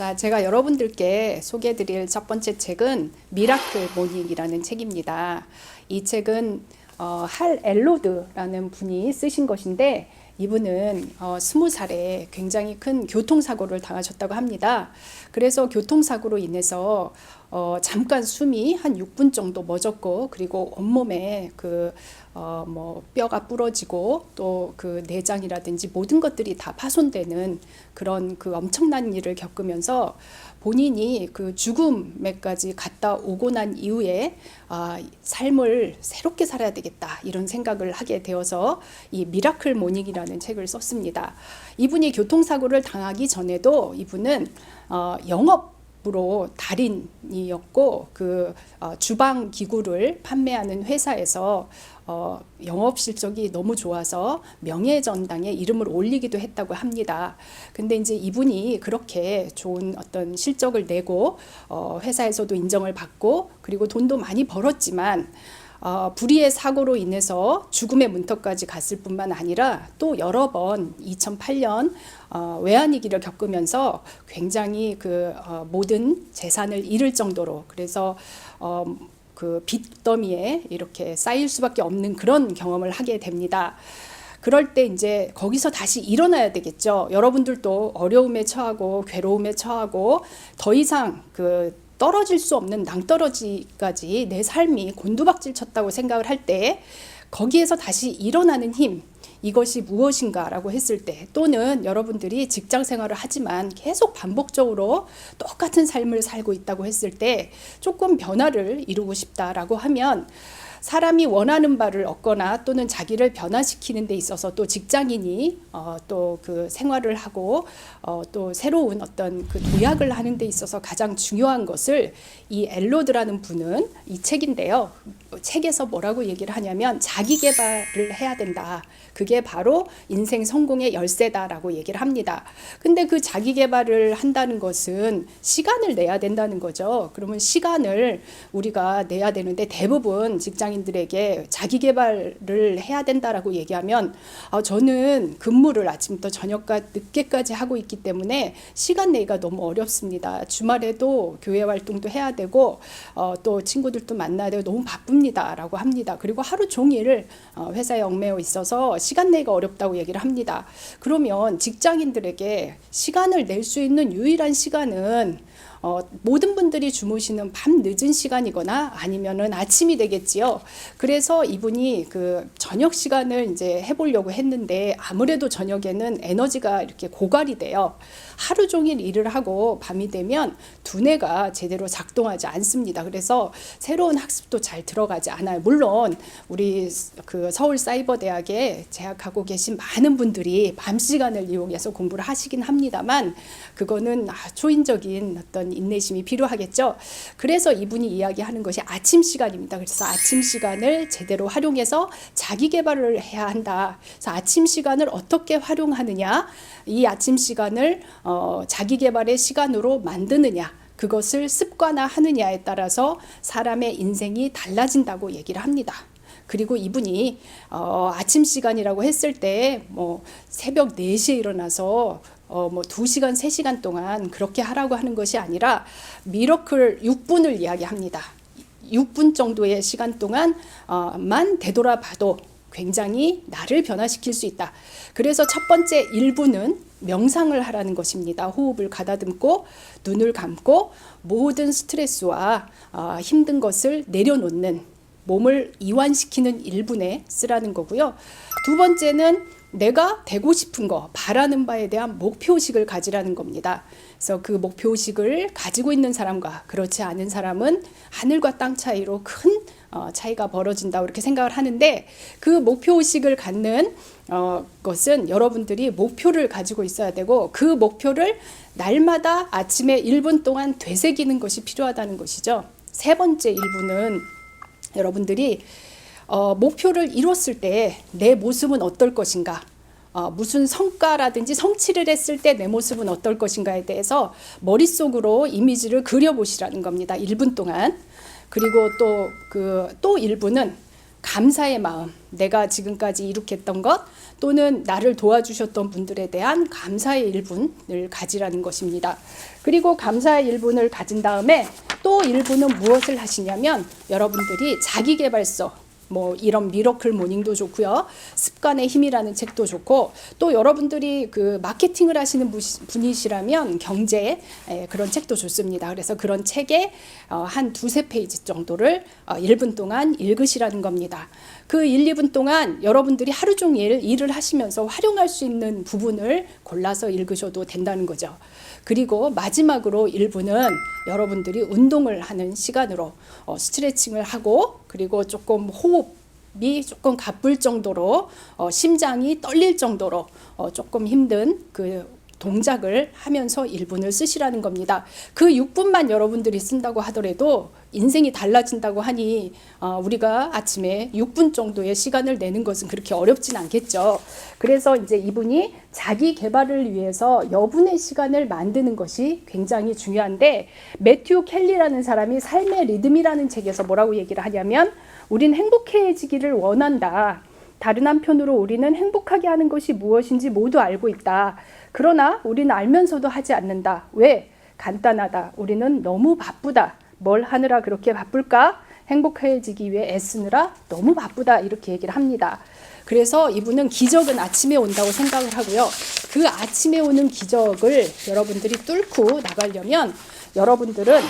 자, 제가 여러분들께 소개해드릴 첫 번째 책은 미라클 모닝이라는 책입니다. 이 책은 할 엘로드라는 분이 쓰신 것인데 이분은 20살에 굉장히 큰 교통사고를 당하셨다고 합니다. 그래서 교통사고로 인해서 잠깐 숨이 한 6분 정도 멎었고, 그리고 온몸에 뼈가 부러지고 또 그 내장이라든지 모든 것들이 다 파손되는 그런 그 엄청난 일을 겪으면서 본인이 그 죽음에까지 갔다 오고 난 이후에 삶을 새롭게 살아야 되겠다 이런 생각을 하게 되어서 이 미라클 모닝이라는 책을 썼습니다. 이분이 교통사고를 당하기 전에도 이분은 영업으로 달인이었고 주방 기구를 판매하는 회사에서 영업 실적이 너무 좋아서 명예전당에 이름을 올리기도 했다고 합니다. 근데 이제 이분이 그렇게 좋은 어떤 실적을 내고 회사에서도 인정을 받고 그리고 돈도 많이 벌었지만 불의의 사고로 인해서 죽음의 문턱까지 갔을 뿐만 아니라 또 여러 번 2008년 외환위기를 겪으면서 굉장히 모든 재산을 잃을 정도로, 그래서 그 빚더미에 이렇게 쌓일 수밖에 없는 그런 경험을 하게 됩니다. 그럴 때 이제 거기서 다시 일어나야 되겠죠. 여러분들도 어려움에 처하고 괴로움에 처하고 더 이상 떨어질 수 없는 낭떠러지까지 내 삶이 곤두박질 쳤다고 생각을 할 때 거기에서 다시 일어나는 힘, 이것이 무엇인가라고 했을 때, 또는 여러분들이 직장 생활을 하지만 계속 반복적으로 똑같은 삶을 살고 있다고 했을 때 조금 변화를 이루고 싶다라고 하면 사람이 원하는 바를 얻거나 또는 자기를 변화시키는 데 있어서 또 직장인이 또 그 생활을 하고 또 새로운 어떤 그 도약을 하는 데 있어서 가장 중요한 것을 이 엘로드라는 분은 이 책인데요. 책에서 뭐라고 얘기를 하냐면 자기 개발을 해야 된다. 그게 바로 인생 성공의 열쇠다라고 얘기를 합니다. 근데 그 자기 개발을 한다는 것은 시간을 내야 된다는 거죠. 그러면 시간을 우리가 내야 되는데 대부분 직장인들에게 자기 개발을 해야 된다라고 얘기하면 저는 근무를 아침부터 저녁까지 늦게까지 하고 있기 때문에 시간 내기가 너무 어렵습니다. 주말에도 교회 활동도 해야 되고 또 친구들도 만나야 되고 너무 바쁩니다 라고 합니다. 그리고 하루 종일 회사에 얽매여 있어서 시간 내기가 어렵다고 얘기를 합니다. 그러면 직장인들에게 시간을 낼 수 있는 유일한 시간은 모든 분들이 주무시는 밤 늦은 시간이거나 아니면은 아침이 되겠지요. 그래서 이분이 그 저녁 시간을 이제 해보려고 했는데 아무래도 저녁에는 에너지가 이렇게 고갈이 돼요. 하루 종일 일을 하고 밤이 되면 두뇌가 제대로 작동하지 않습니다. 그래서 새로운 학습도 잘 들어가지 않아요. 물론 우리 그 서울사이버대학에 재학하고 계신 많은 분들이 밤 시간을 이용해서 공부를 하시긴 합니다만 그거는 초인적인 어떤 인내심이 필요하겠죠. 그래서 이분이 이야기하는 것이 아침 시간입니다. 그래서 아침 시간을 제대로 활용해서 자기 개발을 해야 한다. 그래서 아침 시간을 어떻게 활용하느냐, 이 아침 시간을 자기 개발의 시간으로 만드느냐, 그것을 습관화하느냐에 따라서 사람의 인생이 달라진다고 얘기를 합니다. 그리고 이분이 아침 시간이라고 했을 때 새벽 4시에 일어나서 2시간, 3시간 동안 그렇게 하라고 하는 것이 아니라 미러클 6분을 이야기합니다. 6분 정도의 시간 동안만 되돌아봐도 굉장히 나를 변화시킬 수 있다. 그래서 첫 번째 1분은 명상을 하라는 것입니다. 호흡을 가다듬고 눈을 감고 모든 스트레스와 힘든 것을 내려놓는, 몸을 이완시키는 1분에 쓰라는 거고요. 두 번째는 내가 되고 싶은 거, 바라는 바에 대한 목표의식을 가지라는 겁니다. 그래서 그 목표의식을 가지고 있는 사람과 그렇지 않은 사람은 하늘과 땅 차이로 큰 차이가 벌어진다고 이렇게 생각을 하는데, 그 목표의식을 갖는 것은 여러분들이 목표를 가지고 있어야 되고 그 목표를 날마다 아침에 1분 동안 되새기는 것이 필요하다는 것이죠. 세 번째 1분은 여러분들이 목표를 이뤘을 때 내 모습은 어떨 것인가, 무슨 성과라든지 성취를 했을 때 내 모습은 어떨 것인가에 대해서 머릿속으로 이미지를 그려보시라는 겁니다. 1분 동안. 그리고 또 1분은 감사의 마음, 내가 지금까지 이룩했던 것 또는 나를 도와주셨던 분들에 대한 감사의 1분을 가지라는 것입니다. 그리고 감사의 1분을 가진 다음에 또 1분은 무엇을 하시냐면 여러분들이 자기계발서, 이런 미러클 모닝도 좋고요. 습관의 힘이라는 책도 좋고, 또 여러분들이 그 마케팅을 하시는 분이시라면 경제 그런 책도 좋습니다. 그래서 그런 책에 한 두세 페이지 정도를 1분 동안 읽으시라는 겁니다. 그 1, 2분 동안 여러분들이 하루 종일 일을 하시면서 활용할 수 있는 부분을 골라서 읽으셔도 된다는 거죠. 그리고 마지막으로 1분은 여러분들이 운동을 하는 시간으로 스트레칭을 하고, 그리고 조금 호흡이 조금 가쁠 정도로 심장이 떨릴 정도로 조금 힘든 그 동작을 하면서 1분을 쓰시라는 겁니다. 그 6분만 여러분들이 쓴다고 하더라도 인생이 달라진다고 하니 우리가 아침에 6분 정도의 시간을 내는 것은 그렇게 어렵진 않겠죠. 그래서 이제 이분이 자기 개발을 위해서 여분의 시간을 만드는 것이 굉장히 중요한데, 매튜 켈리라는 사람이 삶의 리듬이라는 책에서 뭐라고 얘기를 하냐면, 우린 행복해지기를 원한다. 다른 한편으로 우리는 행복하게 하는 것이 무엇인지 모두 알고 있다. 그러나 우리는 알면서도 하지 않는다. 왜? 간단하다. 우리는 너무 바쁘다. 뭘 하느라 그렇게 바쁠까? 행복해지기 위해 애쓰느라 너무 바쁘다. 이렇게 얘기를 합니다. 그래서 이분은 기적은 아침에 온다고 생각을 하고요. 그 아침에 오는 기적을 여러분들이 뚫고 나가려면 여러분들은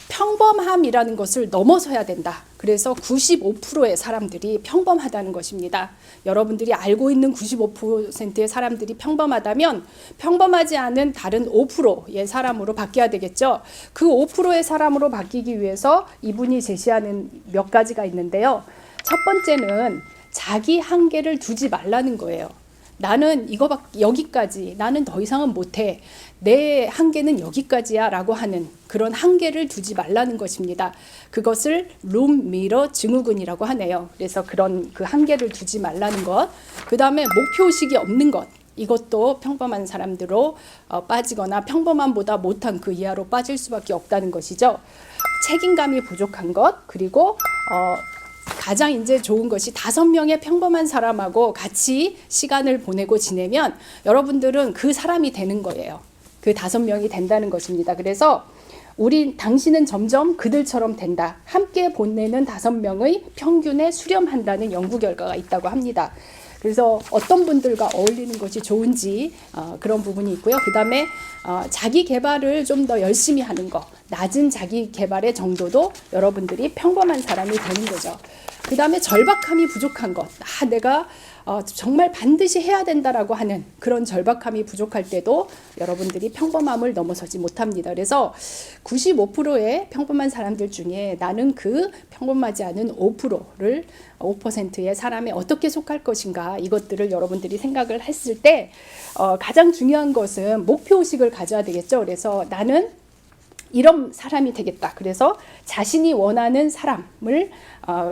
평범함이라는 것을 넘어서야 된다. 그래서 95%의 사람들이 평범하다는 것입니다. 여러분들이 알고 있는 95%의 사람들이 평범하다면 평범하지 않은 다른 5%의 사람으로 바뀌어야 되겠죠. 그 5%의 사람으로 바뀌기 위해서 이분이 제시하는 몇 가지가 있는데요. 첫 번째는 자기 한계를 두지 말라는 거예요. 나는 여기까지, 나는 더 이상은 못해, 내 한계는 여기까지야 라고 하는 그런 한계를 두지 말라는 것입니다. 그것을 룸 미러 증후군이라고 하네요. 그래서 그런 그 한계를 두지 말라는 것. 그 다음에 목표의식이 없는 것. 이것도 평범한 사람들로 빠지거나 평범함보다 못한 그 이하로 빠질 수밖에 없다는 것이죠. 책임감이 부족한 것, 그리고 가장 이제 좋은 것이 5명의 평범한 사람하고 같이 시간을 보내고 지내면 여러분들은 그 사람이 되는 거예요. 그 5명이 된다는 것입니다. 그래서 당신은 점점 그들처럼 된다. 함께 보내는 5명의 평균에 수렴한다는 연구 결과가 있다고 합니다. 그래서 어떤 분들과 어울리는 것이 좋은지 그런 부분이 있고요. 그 다음에 자기 개발을 좀 더 열심히 하는 거, 낮은 자기 개발의 정도도 여러분들이 평범한 사람이 되는 거죠. 그 다음에 절박함이 부족한 것, 내가 정말 반드시 해야 된다라고 하는 그런 절박함이 부족할 때도 여러분들이 평범함을 넘어서지 못합니다. 그래서 95%의 평범한 사람들 중에 나는 그 평범하지 않은 5%의 사람에 어떻게 속할 것인가, 이것들을 여러분들이 생각을 했을 때 가장 중요한 것은 목표의식을 가져야 되겠죠. 그래서 나는 이런 사람이 되겠다. 그래서 자신이 원하는 사람을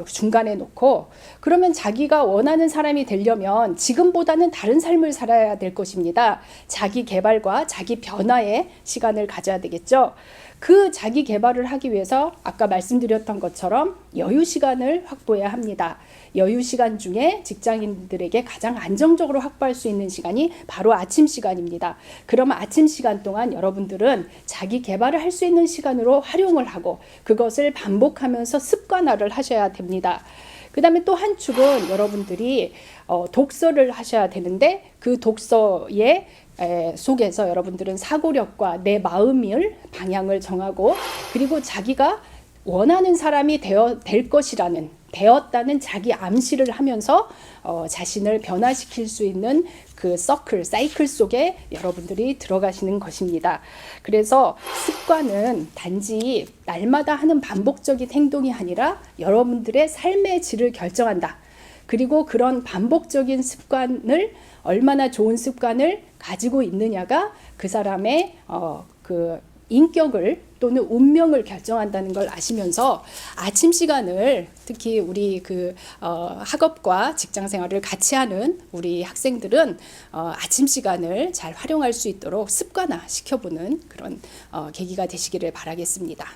중간에 놓고, 그러면 자기가 원하는 사람이 되려면 지금보다는 다른 삶을 살아야 될 것입니다. 자기 개발과 자기 변화의 시간을 가져야 되겠죠. 그 자기 개발을 하기 위해서 아까 말씀드렸던 것처럼 여유 시간을 확보해야 합니다. 여유 시간 중에 직장인들에게 가장 안정적으로 확보할 수 있는 시간이 바로 아침 시간입니다. 그러면 아침 시간 동안 여러분들은 자기 개발을 할 수 있는 시간으로 활용을 하고 그것을 반복하면서 습관화를 하셔야 됩니다. 그 다음에 또 한 축은 여러분들이 독서를 하셔야 되는데, 그 독서의 속에서 여러분들은 사고력과 내 마음을 방향을 정하고, 그리고 자기가 원하는 사람이 될 것이라는, 되었다는 자기 암시를 하면서 자신을 변화시킬 수 있는 그 사이클 속에 여러분들이 들어가시는 것입니다. 그래서 습관은 단지 날마다 하는 반복적인 행동이 아니라 여러분들의 삶의 질을 결정한다. 그리고 그런 반복적인 습관을, 얼마나 좋은 습관을 가지고 있느냐가 그 사람의 그 인격을 또는 운명을 결정한다는 걸 아시면서 아침 시간을, 특히 우리 학업과 직장 생활을 같이 하는 우리 학생들은 아침 시간을 잘 활용할 수 있도록 습관화 시켜보는 그런 계기가 되시기를 바라겠습니다.